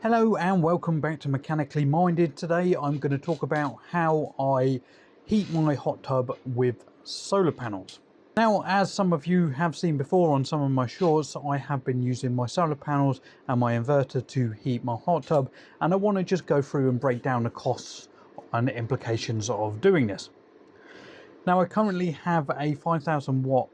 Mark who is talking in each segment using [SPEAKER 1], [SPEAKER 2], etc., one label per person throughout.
[SPEAKER 1] Hello and welcome back to Mechanically Minded. Today I'm going to talk about how I heat my hot tub with solar panels. Now, as some of you have seen before on some of my shorts, I have been using my solar panels and my inverter to heat my hot tub, and I want to just go through and break down the costs and implications of doing this. Now, I currently have a 5000 watt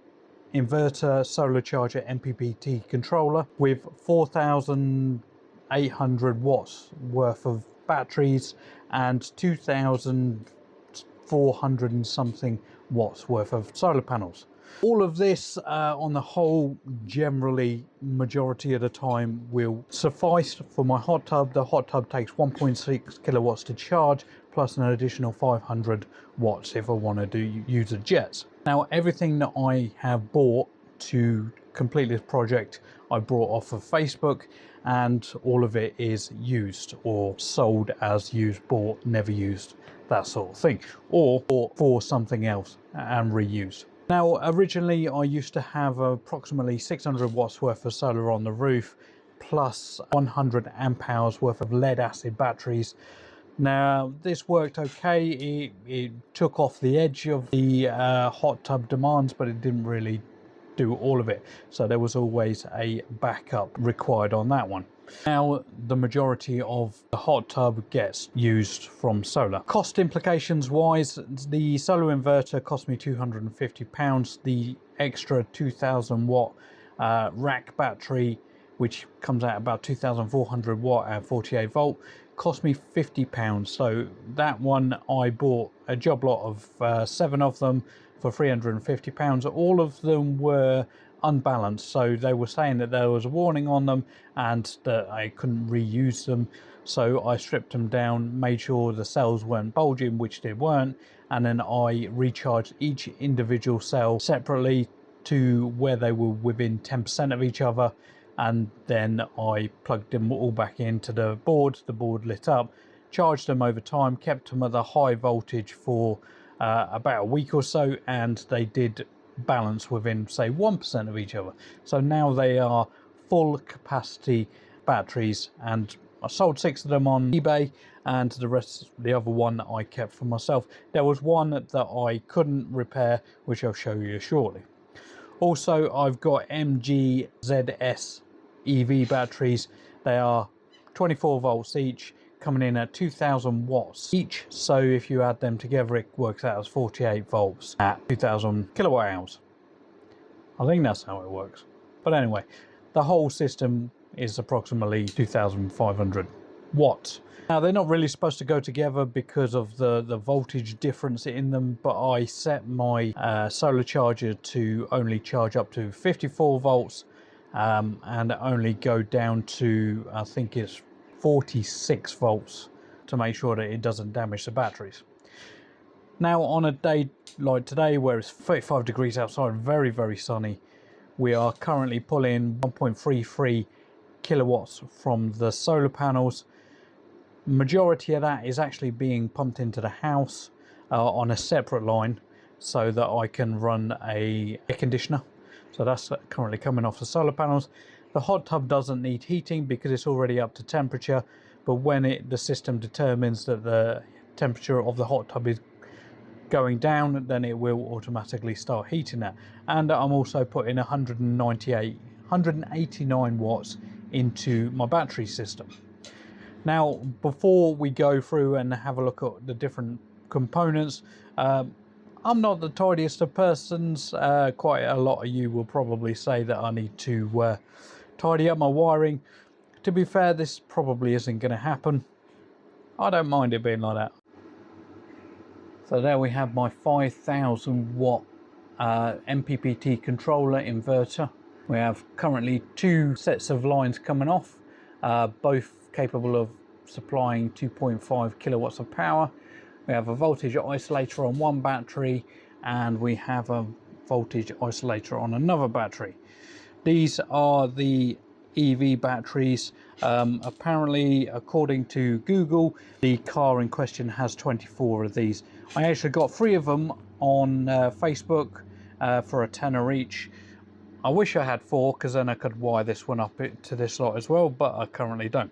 [SPEAKER 1] inverter solar charger MPPT controller with 4800 watts worth of batteries and 2400 and something watts worth of solar panels. All of this on the whole, generally majority of the time, will suffice for my hot tub. The hot tub takes 1.6 kilowatts to charge, plus an additional 500 watts if I want to use the jets. Now, everything that I have bought to complete this project I brought off of Facebook, and all of it is used or sold as used, bought, never used, that sort of thing, or for something else and reused. Now, originally I used to have approximately 600 watts worth of solar on the roof, plus 100 amp hours worth of lead acid batteries. Now, this worked okay. It took off the edge of the hot tub demands, but it didn't really do all of it. So there was always a backup required on that one. Now, the majority of the hot tub gets used from solar. Cost implications wise, the solar inverter cost me £250. The extra 2000 watt rack battery, which comes out about 2400 watt and 48 volt, cost me £50. So that one I bought a job lot of 7 of them for £350. All of them were unbalanced, so they were saying that there was a warning on them and that I couldn't reuse them. So I stripped them down, made sure the cells weren't bulging, which they weren't, and then I recharged each individual cell separately to where they were within 10% of each other, and then I plugged them all back into the board lit up, charged them over time, kept them at a high voltage for about a week or so, and they did balance within, say, 1% of each other. So now they are full capacity batteries, and I sold 6 of them on eBay, and the other one I kept for myself. There was one that I couldn't repair, which I'll show you shortly. Also, I've got MGZS EV batteries. They are 24 volts each, coming in at 2000 watts each. So if you add them together, it works out as 48 volts at 2000 kilowatt hours. I think that's how it works. But anyway, the whole system is approximately 2500 watts. Now, they're not really supposed to go together because of the voltage difference in them, but I set my solar charger to only charge up to 54 volts and only go down to, I think it's 46 volts, to make sure that it doesn't damage the batteries. Now, on a day like today where it's 35 degrees outside, very, very sunny, we are currently pulling 1.33 kilowatts from the solar panels. Majority of that is actually being pumped into the house on a separate line so that I can run a air conditioner. So that's currently coming off the solar panels. The hot tub doesn't need heating because it's already up to temperature, but when the system determines that the temperature of the hot tub is going down, then it will automatically start heating that. And I'm also putting 189 watts into my battery system. Now, before we go through and have a look at the different components, I'm not the tidiest of persons. Quite a lot of you will probably say that I need to tidy up my wiring. To be fair, this probably isn't going to happen. I don't mind it being like that. So there we have my 5000 watt MPPT controller inverter. We have currently 2 sets of lines coming off, both capable of supplying 2.5 kilowatts of power. We have a voltage isolator on one battery, and we have a voltage isolator on another battery. These are the EV batteries. Apparently, according to Google, the car in question has 24 of these. I actually got 3 of them on Facebook for a tenner each. I wish I had 4, because then I could wire this one up to this lot as well, but I currently don't.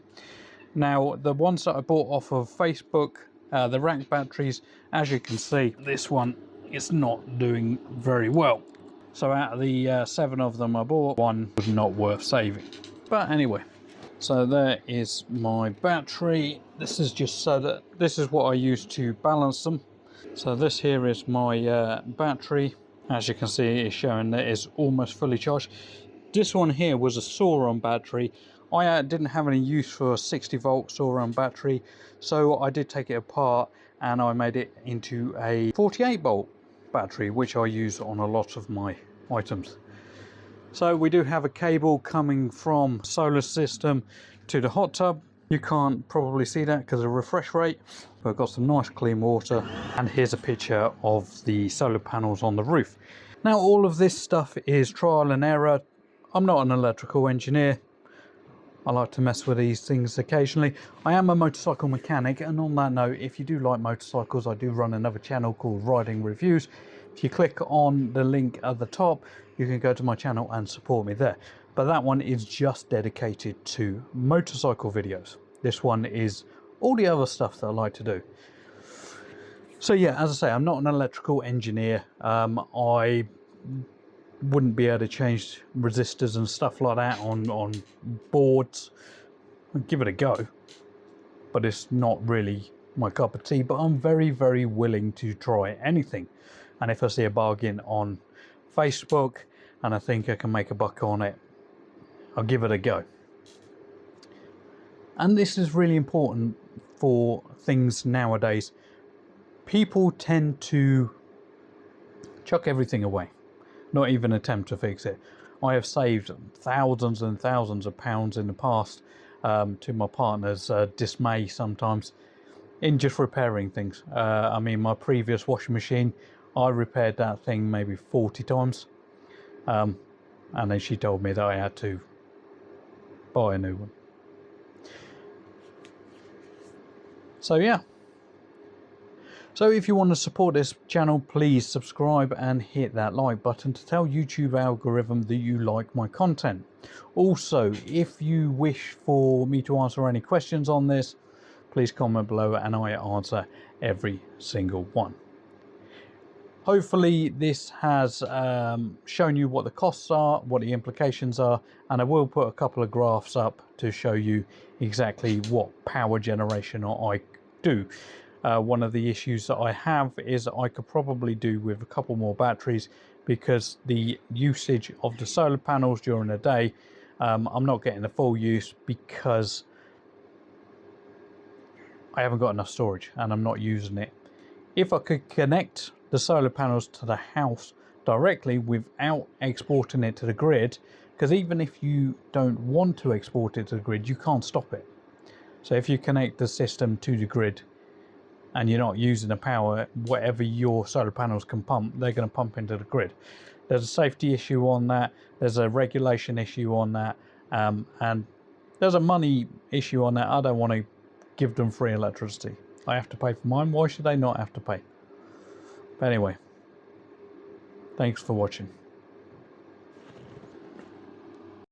[SPEAKER 1] Now, the ones that I bought off of Facebook, the rack batteries, as you can see, this one is not doing very well. So out of the 7 of them I bought, one was not worth saving. But anyway, so there is my battery. This is just so that this is what I use to balance them. So this here is my battery. As you can see, it's showing that it's almost fully charged. This one here was a Sauron battery. I didn't have any use for a 60 volt Sauron battery, so I did take it apart and I made it into a 48 volt battery, which I use on a lot of my items. So we do have a cable coming from solar system to the hot tub. You can't probably see that because of the refresh rate, but I've got some nice clean water, and here's a picture of the solar panels on the roof. Now, all of this stuff is trial and error. I'm not an electrical engineer. I like to mess with these things occasionally. I am a motorcycle mechanic, and on that note, if you do like motorcycles, I do run another channel called Riding Reviews. If you click on the link at the top, you can go to my channel and support me there. But that one is just dedicated to motorcycle videos. This one is all the other stuff that I like to do. So yeah, as I say, I'm not an electrical engineer. I wouldn't be able to change resistors and stuff like that on boards. I'd give it a go, but it's not really my cup of tea. But I'm very, very willing to try anything, and if I see a bargain on Facebook and I think I can make a buck on it, I'll give it a go. And this is really important for things nowadays. People tend to chuck everything away, not even attempt to fix it. I have saved thousands and thousands of pounds in the past, to my partner's dismay sometimes, in just repairing things. I mean, my previous washing machine, I repaired that thing maybe 40 times, and then she told me that I had to buy a new one. So yeah. So if you want to support this channel, please subscribe and hit that like button to tell YouTube algorithm that you like my content. Also, if you wish for me to answer any questions on this, please comment below and I answer every single one. Hopefully this has shown you what the costs are, what the implications are, and I will put a couple of graphs up to show you exactly what power generation I do. One of the issues that I have is I could probably do with a couple more batteries, because the usage of the solar panels during the day, I'm not getting the full use because I haven't got enough storage and I'm not using it. If I could connect the solar panels to the house directly without exporting it to the grid, because even if you don't want to export it to the grid, you can't stop it. So if you connect the system to the grid and you're not using the power, whatever your solar panels can pump, they're going to pump into the grid. There's a safety issue on that, there's a regulation issue on that, and there's a money issue on that. I don't want to give them free electricity. I have to pay for mine. Why should they not have to pay? But anyway, thanks for watching.